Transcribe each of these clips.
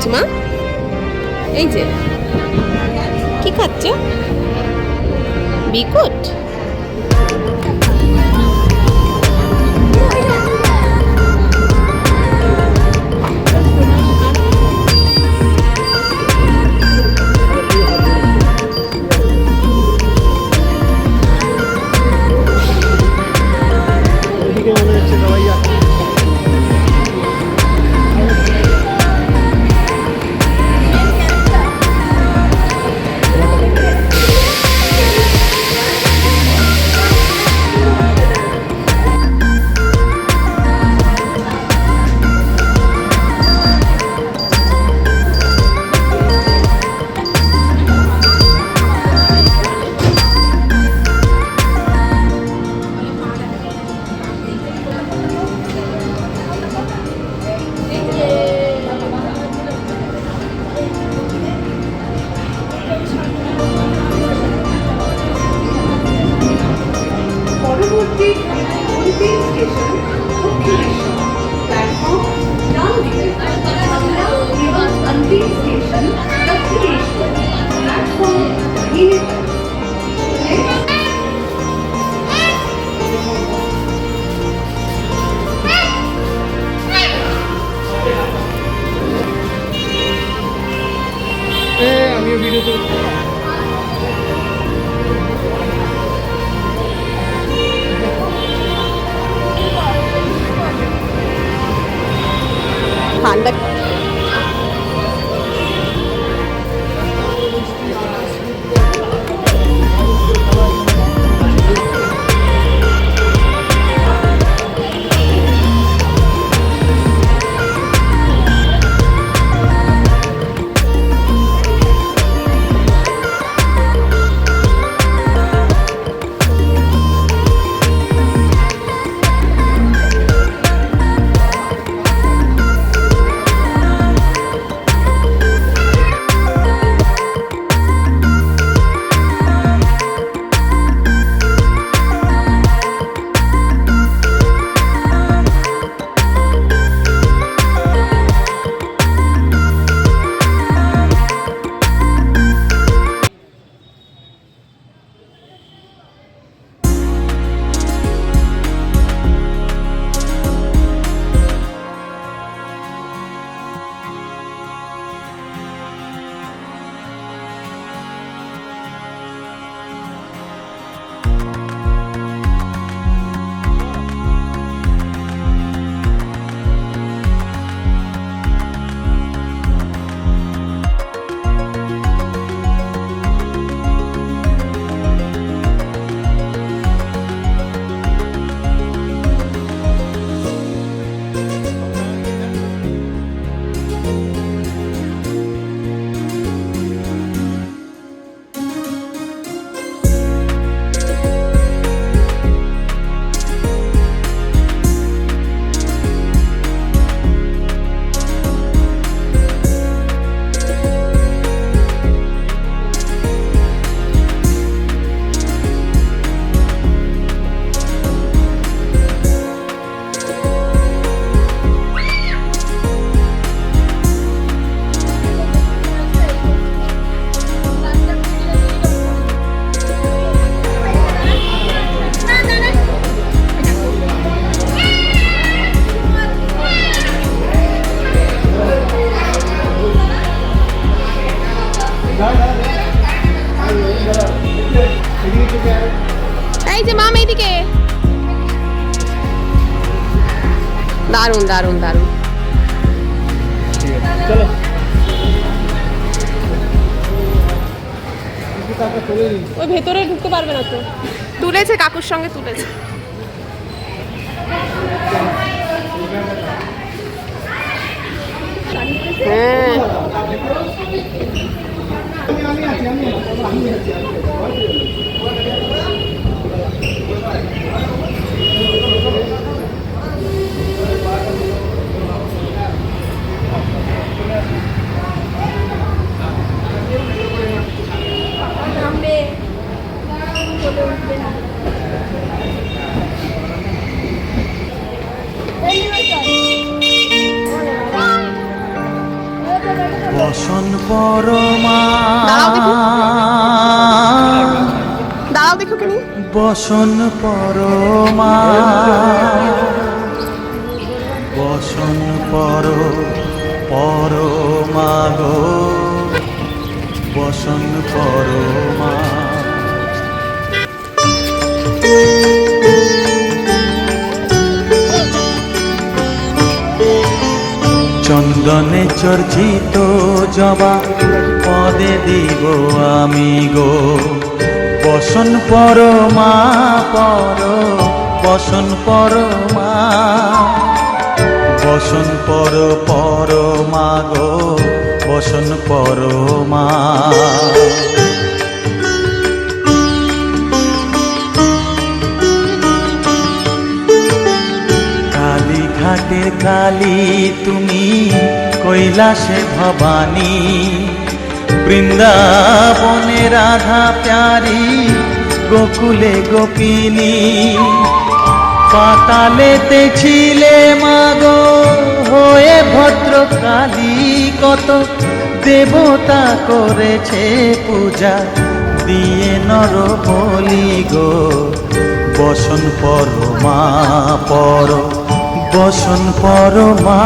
খাচ্ছ মা? এই যে কি খাচ্ছ? বিকুট? আমিও ভিডিও করব। ঠান্ডা এই যে মাম এইদিকে দারুন দারুন দারুন চলো ওই ভেতরে ঢুকতে পারবে না তো তুলেছে কাকুর সঙ্গে তুলেছে হ্যাঁ বসন পরমা দাঁড়াও দেখো কেন বসন পরমা বসন পরমা গো বসন পরমা চন্দনে চর্চিত জবা পদে দিব আমি গো বসন পরমা বসন পরমা বসন পরমা গো বসন পরমা ঘাটের কালী তুমি কৈলাসে ভবানী বৃন্দাবনে রাধা প্যারি গোকুলে গোপিনী পাতালেতে ছিলে মাগো হয়ে ভদ্রকালী কত দেবতা করেছে পূজা দিয়ে নর বলি গো বসন পরমা বসন পরমা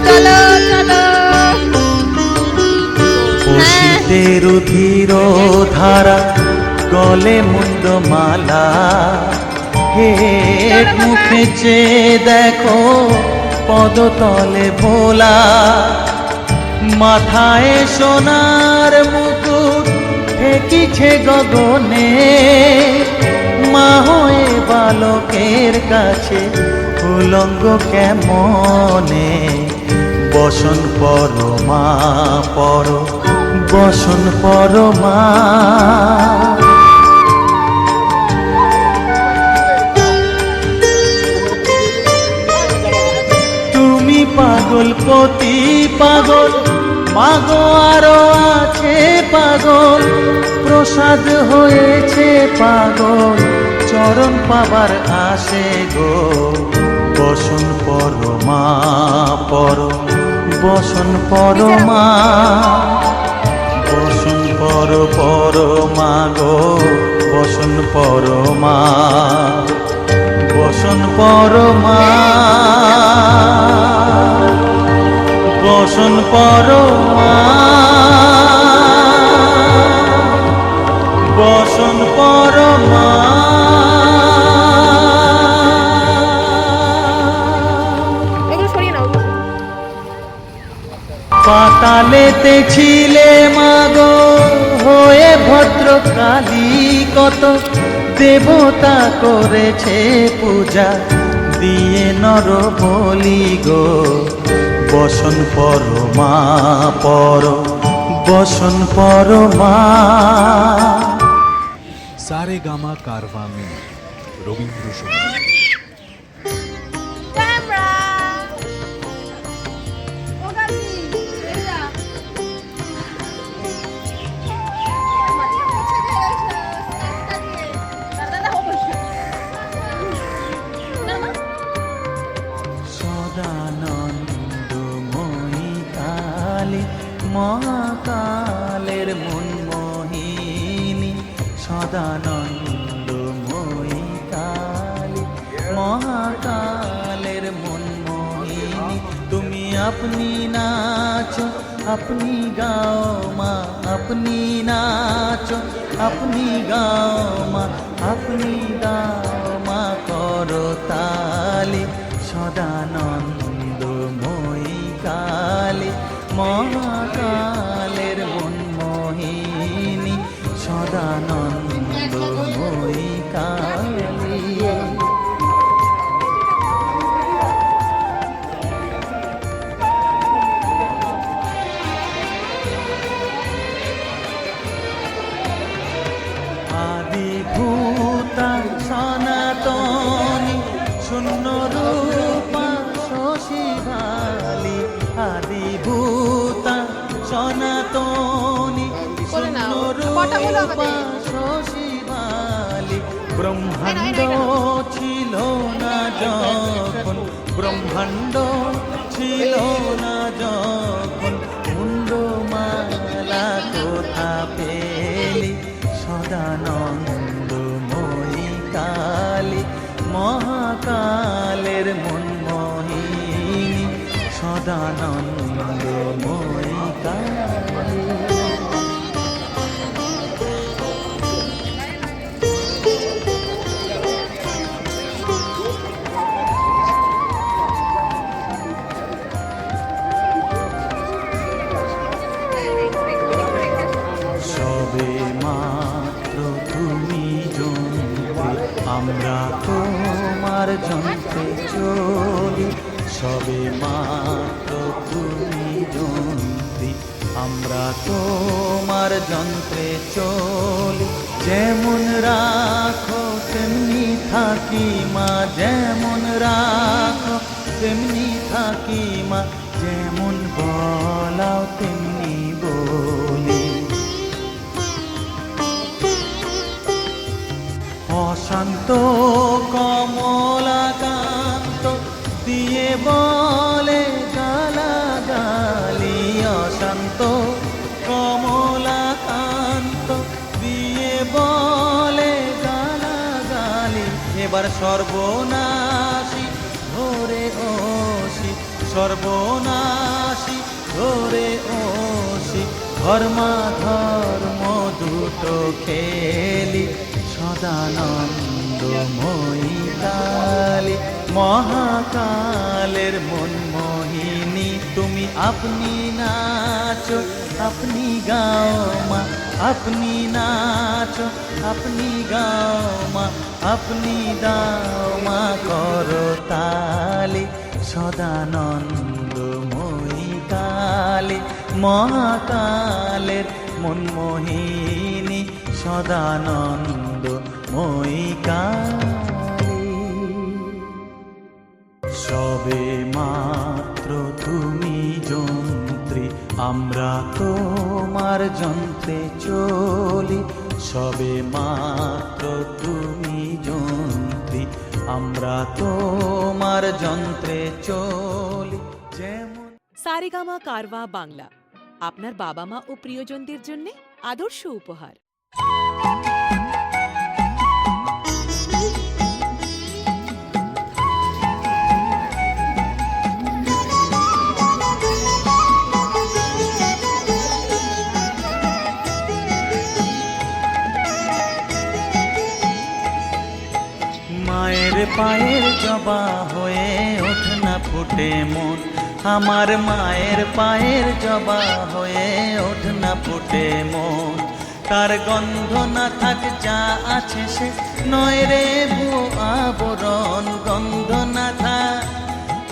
চলো চলো পশিতে রুধির ধারা গলে মুন্ডমালা হেট মুখে চেয়ে দেখো পদতলে ভোলা মাথায় সোনার মুকুট ঠেকিছে গগনে মা হয়ে বালকের কাছে উলঙ্গ কেমনে বসন পরমা বসন পরমা তুমি পাগল পতি পাগল মাগো আরো আছে পাগল প্রসাদ হয়েছে পাগল চরণ পাবার আসে গো বসন পরমা বসন পরমা বসন পরমা গো বসন পরমা বসন পরমা বসন পরমা বসন পরমা পাতালেতে ছিলে মাগো হয়ে ভদ্রকালী কত দেবতা করেছে পূজা দিয়ে নর বলি গো বসন পরমা বসন পরমা সারে গামা কারভা মে রবীন্দ্রসঙ্গীত সদানন্দময়ী কালী মহাকালের মনমোহিনী সদানন্দময়ী কালী মহাকালের মনমোহিনী তুমি আপনি নাচো আপনি গাও মা আপনি নাচো আপনি গাও মা আপনি গাও মা করো তালি সদানন্দময়ী কালী মহাকালের মনমোহিনী সদানন্দময়ী কালী আদিভূতা সনাতনী শূন্য রূপা শশীভালি আদিভূতা সনাতনী শূন্য রূপা শশীভালি ব্রহ্মাণ্ড ছিল না যখন ব্রহ্মাণ্ড ছিল না যখন মুন্ডমালা কোথা পেলি সদানন্দময়ী কালী মহাকালের মনমোহিনী সদানন্দময়ী কালী। সবে মাত্র তুমি যন্ত্রে আমরা তোমার যন্ত্রে চলি সবে মাত্র তুমি যন্ত্রী আমরা তোমার যন্ত্রে চলি যেমন রাখো তেমনি থাকি মা যেমন রাখো তেমনি থাকি মা যেমন বলাও তেমনি বলি অশান্ত কমলাকান্ত দিয়ে বলে গালাগালি অশান্ত কমলাকান্ত দিয়ে বলে গালাগালি এবার সর্বনাশী ধরে ওসি সর্বনাশী ধরে ওসি ধর্মাধর্ম দুটো খেলি সদানন্দময়ী কালী মহাকালের মনমোহিনী তুমি আপনি নাচো আপনি গাও মা আপনি নাচো আপনি গাও মা আপনি দাও মা করো তালি সদানন্দময়ী কালী মহাকালের মনমোহিনী সদানন্দময়ী কালী সবে মাত্র তুমি যন্ত্রী আমরা তোমার যন্ত্রে চলি সবে মাত্র তুমি যন্ত্রী আমরা তোমার যন্ত্রে চলি যেমন সারেগামা কারওয়া বাংলা আপনার বাবা মা ও প্রিয়জনদের জন্য আদর্শ উপহার। মায়ের পায়ের জবা হয়ে ওঠ না ফুটে মন আমার মায়ের পায়ের জবা হয়ে ওঠ না ফুটে মন তার গন্ধ না থাক যা আছে সে নয় রে ভুয়ো আবরণ গন্ধ না থাক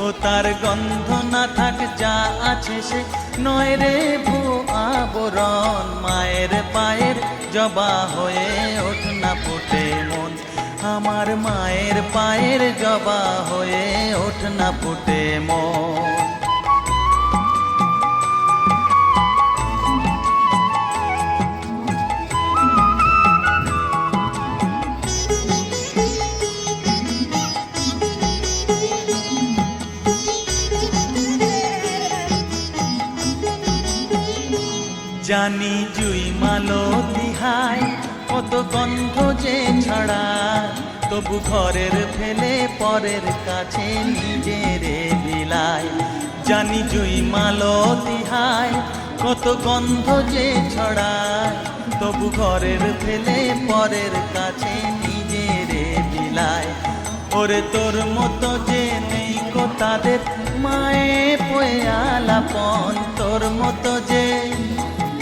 ও তার গন্ধ না থাক যা আছে সে নয় রে ভুয়ো আবরণ মায়ের পায়ের জবা হয়ে ওঠ না ফুটে মন আমার মায়ের পায়ের জবা হয়ে ওঠ না ফুটে মন জানি জুই মালো দিহাই কত গন্ধ যে ছড়ায় তবু ঘরের ফেলে পরের কাছে নিজের বিলায় জানি জুই মালো দিহাই কত গন্ধ যে ছড়ায় তবু ঘরের ফেলে পরের কাছে নিজের বিলায় ওরে তোর মতো যে নেই কো তাদের মায়ে পয়ে আলাপন তোর মতো যে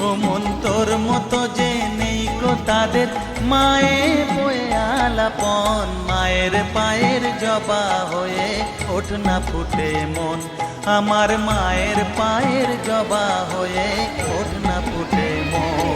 ও মন তোর মতো যে নেই কো তাদের মায়ে বয়ে আলাপন মায়ের পায়ের জবা হয়ে ওঠ না ফুটে মন আমার মায়ের পায়ের জবা হয়ে ওঠ না ফুটে মন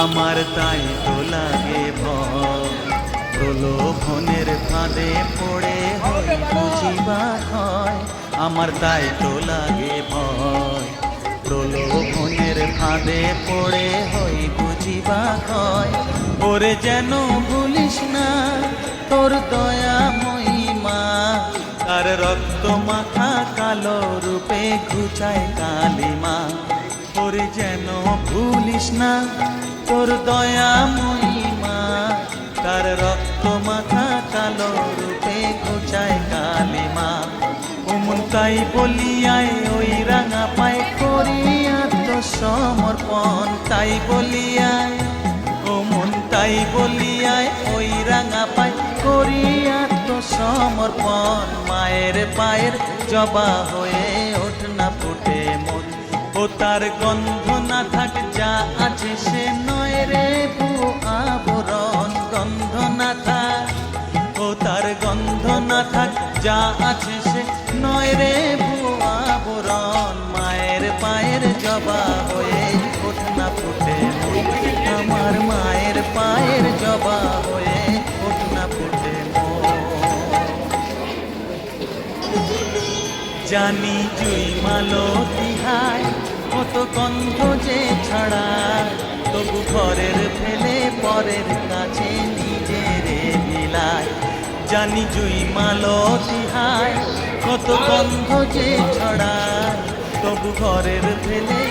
আমার তাই তো লাগে ভয় প্রলোভনের ফাঁদে পড়ে হই বুঝিবা হয়, আমার তাই তো লাগে ভয়। প্রলোভনের ফাঁদে পড়ে হই বুঝিবা হয়, ওরে যেন ভুলিস না তোর দয়া মহিমা, তার রক্ত মাখা কালো রূপে ঘুচায় কালিমা। ওরে যেন ভুলিস না তোর দয়া মহিমা, তার রক্ত মাখা কালো রূপে ঘুচায় কালিমা। ওমন তাই বলিয়ায় ওই রাঙা পায় করি আত্মসমর্পণ, তাই বলিয়ায় ওমন তাই বলিয়ায় ওই রাঙা পায় করি আত্মসমর্পণ। মায়ের পায়ের জবা হয়ে ওঠ না ফুটে মন, ও তার গন্ধ না থাক যা আছে সে নয় রে ভুয়ো আবরণ। গন্ধ না থাক, ও তার গন্ধ না থাক যা আছে সে নয় রে ভুয়ো আবরণ। মায়ের পায়ের জবা হয়ে ওঠ না ফুটে মন, আমার মায়ের পায়ের জবা হয়ে ওঠ না ফুটে মন। জানি জুই মালো তিহায় কত গন্ধ যে ছড়ায়, তবু ঘরের ফেলে পরের কাছে নিজেরে বিলায়। জানি জুই মালো তিহায় কত গন্ধ যে ছড়ায়, তবু ঘরের ফেলে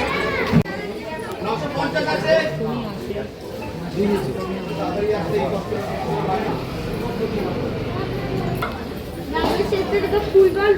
ফুটবল